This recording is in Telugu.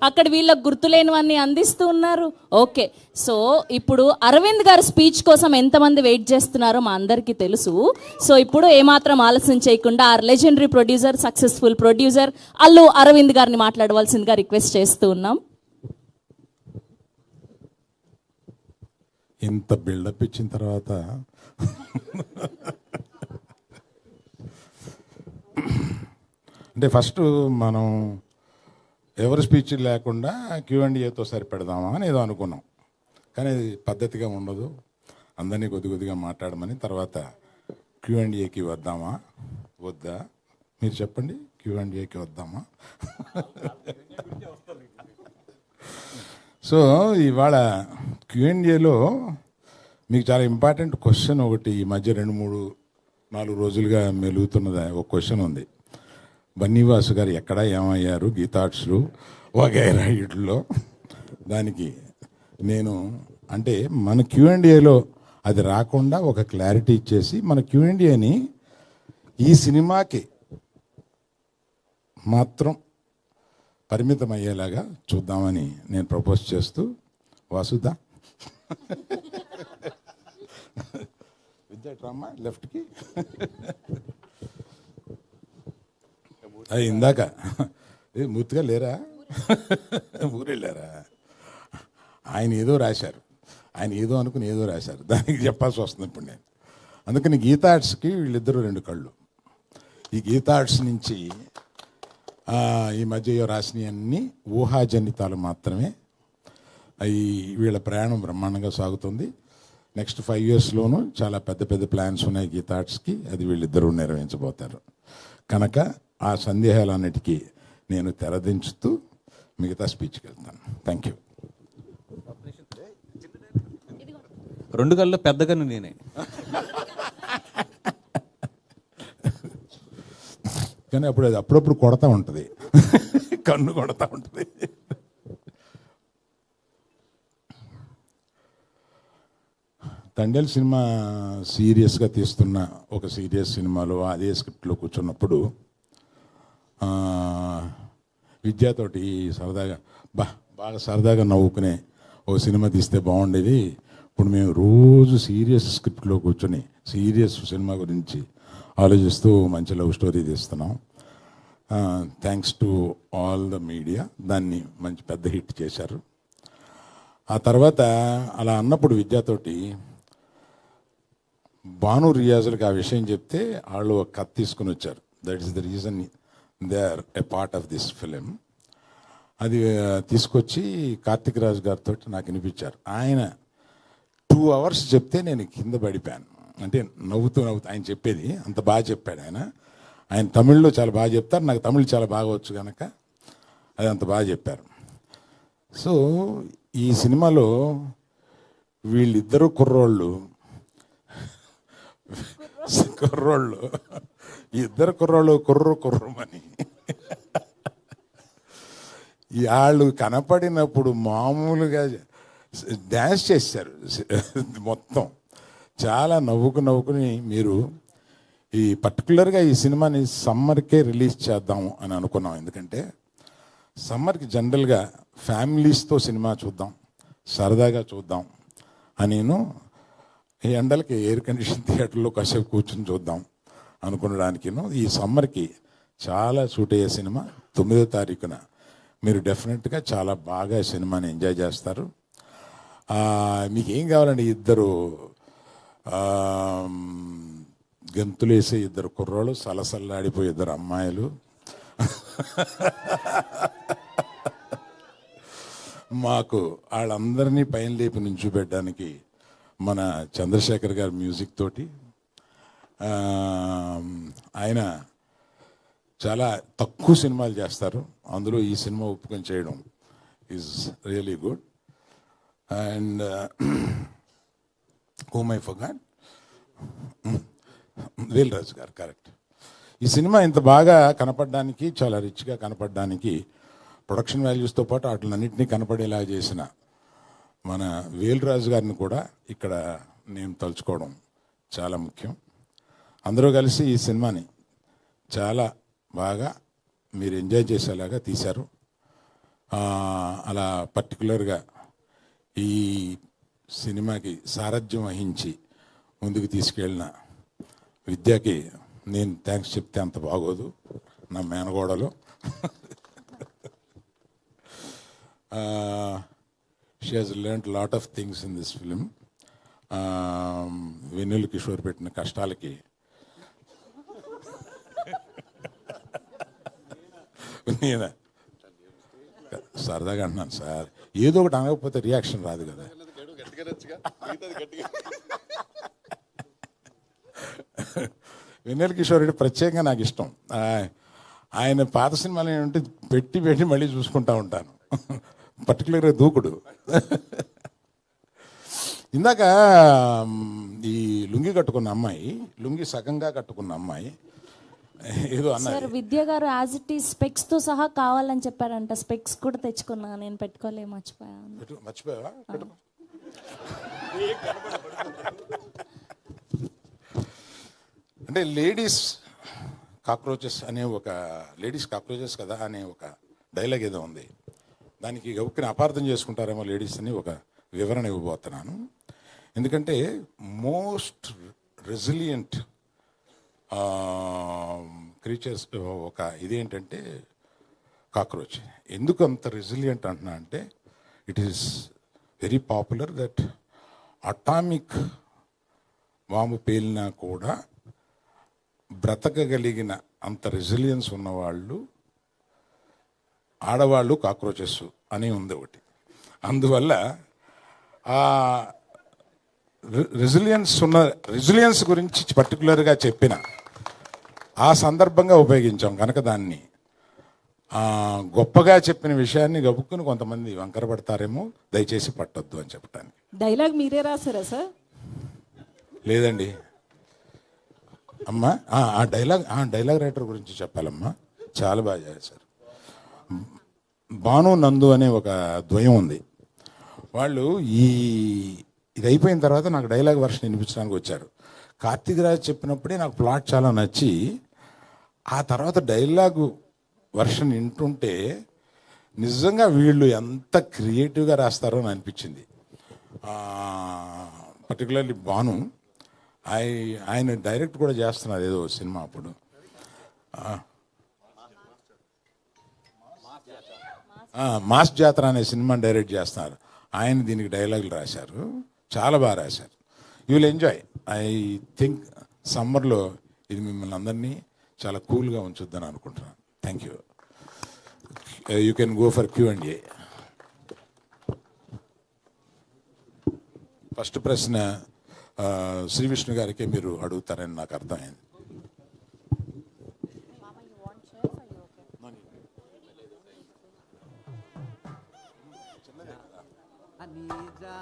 అక్కడ వీళ్ళకి గుర్తులేనివన్నీ అందిస్తూ ఉన్నారు. ఓకే, సో ఇప్పుడు అరవింద్ గారి స్పీచ్ కోసం ఎంతమంది వెయిట్ చేస్తున్నారో మా అందరికీ తెలుసు. సో ఇప్పుడు ఏమాత్రం ఆలస్యం చేయకుండా ఆ legendary producer, successful producer Allu Aravind గారిని మాట్లాడవలసిందిగా రిక్వెస్ట్ చేస్తూ ఉన్నాం. ఇంత బిల్డప్ ఇచ్చిన తర్వాత అంటే ఫస్ట్ మనం ఎవరి స్పీచ్ లేకుండా Q&Aతో సరిపెడదామా అని ఏదో అనుకున్నాం. కానీ అది పద్ధతిగా ఉండదు. అందరినీ కొద్దిగా మాట్లాడమని తర్వాత Q&Aకి వద్దామా వద్దా మీరు చెప్పండి. Q&Aకి వద్దామా? సో ఇవాళ Q&Aలో మీకు చాలా ఇంపార్టెంట్ క్వశ్చన్ ఒకటి ఈ మధ్య 2-3-4 రోజులుగా మెలుగుతున్నది ఒక క్వశ్చన్ ఉంది. బన్నీవాసు గారు ఎక్కడ ఏమయ్యారు గీతార్ట్స్లు వగైరా ఇట్లో. దానికి నేను అంటే మన Q&Aలో అది రాకుండా ఒక క్లారిటీ ఇచ్చేసి మన Q&Aని ఈ సినిమాకి మాత్రం పరిమితం అయ్యేలాగా చూద్దామని నేను ప్రపోజ్ చేస్తూ వాసుదా విద్యాట్రామా లెఫ్ట్కి అది ఇందాక మూర్తిగా లేరా ఊరెళ్ళారా? ఆయన ఏదో రాశారు, ఆయన ఏదో అనుకుని ఏదో రాశారు, దానికి చెప్పాల్సి వస్తుంది ఇప్పుడు నేను. అందుకని గీతార్ట్స్కి వీళ్ళిద్దరూ 2 కళ్ళు. ఈ గీతార్ట్స్ నుంచి ఈ మధ్య రాసినవి అన్నీ ఊహాజనితాలు మాత్రమే. అవి వీళ్ళ ప్రయాణం బ్రహ్మాండంగా సాగుతుంది. నెక్స్ట్ 5 yearsలోనూ చాలా పెద్ద ప్లాన్స్ ఉన్నాయి గీతార్ట్స్కి. అది వీళ్ళిద్దరూ నిర్వహించబోతారు. కనుక ఆ సందేహాలన్నిటికీ నేను తెరదించుతూ మిగతా స్పీచ్కి వెళ్తాను. Thank you. 2 కళ్ళు పెద్దగాను నేనే. కానీ అప్పుడు అది అప్పుడప్పుడు కొడతా ఉంటుంది, కన్ను కొడతా ఉంటుంది. తండేల్ సినిమా సీరియస్గా తీస్తున్న ఒక సీరియస్ సినిమాలో అదే స్క్రిప్ట్లో కూర్చున్నప్పుడు విద్యతోటి సరదాగా బాగా సరదాగా నవ్వుకునే ఓ సినిమా తీస్తే బాగుండేది. ఇప్పుడు మేము రోజు సీరియస్ స్క్రిప్ట్లో కూర్చొని సీరియస్ సినిమా గురించి ఆలోచిస్తూ మంచి లవ్ స్టోరీ తీస్తున్నాం. Thanks to all the media దాన్ని మంచి పెద్ద హిట్ చేశారు. ఆ తర్వాత అలా అన్నప్పుడు విద్యతోటి భాను రియాజులకు ఆ విషయం చెప్తే వాళ్ళు ఒక కథ తీసుకుని వచ్చారు. That is the reason they are a part of this film. అది తీసుకొచ్చి కార్తిక్ రాజ్ గారితో నాకు వినిపించారు. ఆయన 2 hours చెప్తే నేను కింద పడిపోయాను. అంటే నవ్వుతూ ఆయన చెప్పేది అంత బాగా చెప్పాడు. ఆయన తమిళ్లో చాలా బాగా చెప్తారు, నాకు తమిళ్ చాలా బాగా వచ్చు కనుక అది అంత బాగా చెప్పారు. సో ఈ సినిమాలో వీళ్ళిద్దరూ కుర్రోళ్ళు ఇద్దరు కుర్రోళ్ళు కుర్రమని వాళ్ళు కనపడినప్పుడు మామూలుగా డ్యాన్స్ చేశారు మొత్తం. చాలా నవ్వుకుని మీరు ఈ పర్టికులర్గా ఈ సినిమాని సమ్మర్కే రిలీజ్ చేద్దాము అని అనుకున్నాం. ఎందుకంటే సమ్మర్కి జనరల్గా ఫ్యామిలీస్తో సినిమా చూద్దాం, సరదాగా చూద్దాం అని ఈ ఎండలకి ఎయిర్ కండిషన్ థియేటర్లో కాసేపు కూర్చొని చూద్దాం అనుకునడానికి ఈ సమ్మర్కి చాలా సూట్ అయ్యే సినిమా. 9వ తారీఖున మీరు డెఫినెట్గా చాలా బాగా సినిమాని ఎంజాయ్ చేస్తారు. మీకు ఏం కావాలండి? ఇద్దరు గెంతులేసే 2 కుర్రోళ్ళు, సలసల్లాడిపోయే 2 అమ్మాయిలు, మాకు వాళ్ళందరినీ పైన లేపి నుంచోబెట్టడానికి మన చంద్రశేఖర్ గారి మ్యూజిక్ తోటి. ఆయన చాలా తక్కువ సినిమాలు చేస్తారు, అందులో ఈ సినిమా ఒప్పుకొని చేయడం is really good. And whom I forgot, Vel Raju గారు, కరెక్ట్. ఈ సినిమా ఇంత బాగా కనపడడానికి, చాలా రిచ్గా కనపడడానికి ప్రొడక్షన్ వాల్యూస్తో పాటు వాటిలన్నింటినీ కనపడేలా చేసిన మన వేల్ రాజు గారిని కూడా ఇక్కడ నేను తలుచుకోవడం చాలా ముఖ్యం. అందరూ కలిసి ఈ సినిమాని చాలా బాగా మీరు ఎంజాయ్ చేసేలాగా తీశారు. అలా పర్టికులర్గా ఈ సినిమాకి సారథ్యం వహించి ముందుకు తీసుకెళ్ళిన విద్యకి నేను థ్యాంక్స్ చెప్తే అంత బాగోదు, నా మేనగోడలు. She has learned lot of things in this film. Vennela Kishore పెట్టిన కష్టాలకి నేనా సరదాగా అంటున్నాను సార్, ఏదో ఒకటి అనకపోతే రియాక్షన్ రాదు కదా. వెన్నెల కిషోర్ రెడ్డి ప్రత్యేకంగా నాకు ఇష్టం. ఆయన పాత సినిమాలు ఏంటంటే పెట్టి పెట్టి మళ్ళీ చూసుకుంటా ఉంటాను, పర్టికులర్గా దూకుడు. ఇందాక ఈ లుంగి కట్టుకున్న అమ్మాయి, లుంగి సగంగా కట్టుకున్న అమ్మాయి ఏదో అన్నారు. సార్ విద్య గారు యాజ్ ఇట్ ఈస్ స్పెక్స్ తో సహా కావాలని చెప్పారంట. స్పెక్స్ కూడా తెచ్చుకున్నా, నేను పెట్టుకోలే, మర్చిపోయాను. మర్చిపోయావా? అంటే లేడీస్ కాక్రోచెస్ అనే ఒక లేడీస్ కాక్రోచెస్ కదా అనే ఒక డైలాగ్ ఏదో ఉంది. దానికి గౌక్కిని అపార్థం చేసుకుంటారేమో లేడీస్ అని ఒక వివరణ ఇవ్వబోతున్నాను. ఎందుకంటే మోస్ట్ రెసిలియంట్ క్రీచర్స్ ఒక ఇదేంటంటే కాక్రోచ్. ఎందుకు అంత రెసిలియంట్ అంటున్నా అంటే it is very popular that atomic bomb పేలినా కూడా బ్రతకగలిగిన అంత రెసిలియన్స్ ఉన్నవాళ్ళు ఆడవాళ్ళు కాక్రోచెస్ అని ఉంది ఒకటి. అందువల్ల ఆ రెసిలియన్స్ గురించి పర్టికులర్గా చెప్పిన ఆ సందర్భంగా ఉపయోగించాం కనుక దాన్ని గొప్పగా చెప్పిన విషయాన్ని గబుక్కుని కొంతమంది వంకర పడతారేమో, దయచేసి పట్టొద్దు అని చెప్పడానికి. డైలాగ్ మీరే రాసారా సార్? లేదండి అమ్మా, ఆ డైలాగ్ రైటర్ గురించి చెప్పాలమ్మా, చాలా బాగా చేశారు. భాను నందు అనే ఒక ద్వయం ఉంది. వాళ్ళు ఇది అయిపోయిన తర్వాత నాకు డైలాగ్ వర్షన్ వినిపించడానికి వచ్చారు. కార్తీక్ రాజ్ చెప్పినప్పుడే నాకు ప్లాట్ చాలా నచ్చి ఆ తర్వాత డైలాగు వర్షన్ వింటుంటే నిజంగా వీళ్ళు ఎంత క్రియేటివ్గా రాస్తారో అని అనిపించింది. పర్టికులర్లీ భాను, ఆయన డైరెక్ట్ కూడా చేస్తున్నారు ఏదో సినిమా అప్పుడు. మాస్ జాతర అనే సినిమా డైరెక్ట్ చేస్తున్నారు. ఆయన దీనికి డైలాగులు రాశారు, చాలా బాగా రాశారు. You will enjoy. I think సమ్మర్లో ఇది మిమ్మల్ని అందరినీ చాలా కూల్గా ఉంచుద్దని అనుకుంటున్నాను. Thank you. You can go for Q&A. First ప్రశ్న శ్రీ విష్ణు గారికి మీరు అడుగుతారని నాకు అర్థమైంది. Anija